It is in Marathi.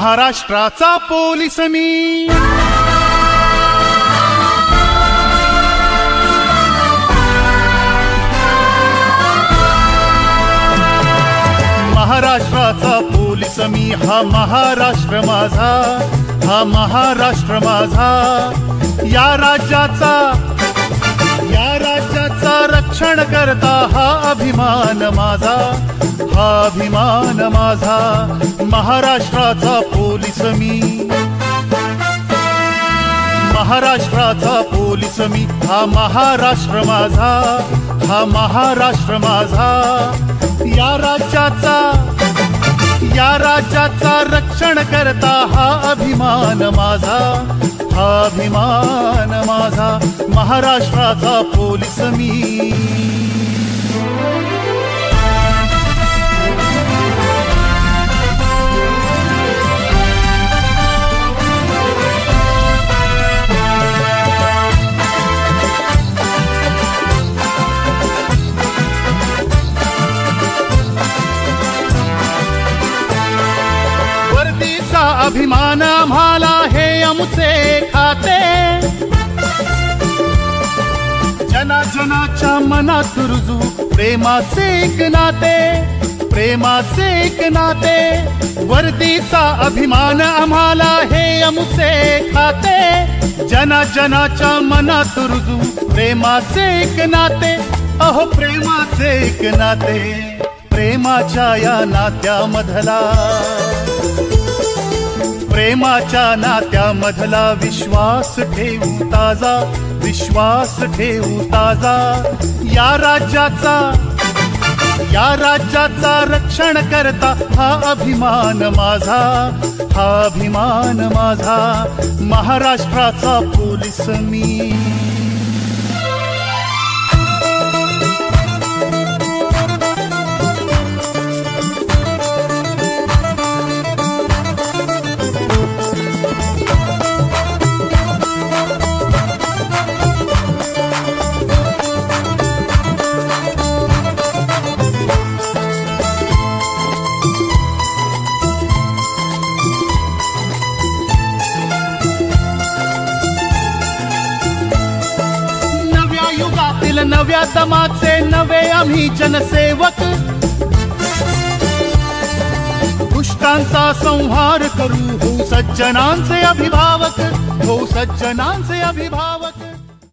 महाराष्ट्राचा पोलीस मी। महाराष्ट्राचा पोलीस मी, हा महाराष्ट्र माझा, हा महाराष्ट्र माझा। या राज्याचा रक्षण करता हा अभिमान माझा, हा अभिमान माझा। महाराष्ट्राचा पोलीस मी, महाराष्ट्राचा पोलीस मी, हा महाराष्ट्र माझा, हा महाराष्ट्र माझा। या राज्याचा रक्षण करता हा अभिमान माझा, हा अभिमान माझा। महाराष्ट्राचा पोलीस मी। अभिमान आम्हाला हे आमचे खाते, जनाच्या मनात रुजू प्रेमाचे एक नाते, प्रेमाचे एक नाते। वर्दीचा अभिमान आम्हाला हे आमचे खाते, जनाच्या मनात रुजू प्रेमाचे एक नाते। अहो प्रेमाचे एक नाते, प्रेमाच्या या नात्यामधला, प्रेमाच्या नात्यामधला विश्वास ठेवू ताजा, विश्वास ठेवू ताजा। या राज्याचा रक्षण करता हा अभिमान माझा, हा अभिमान माझा। महाराष्ट्राचा पोलीस मी। नव्या दमाचे नवे आम्ही जनसेवक, दुष्टांचा संहार करू, हो सज्जनांचे अभिभावक, हो सज्जनांचे अभिभावक।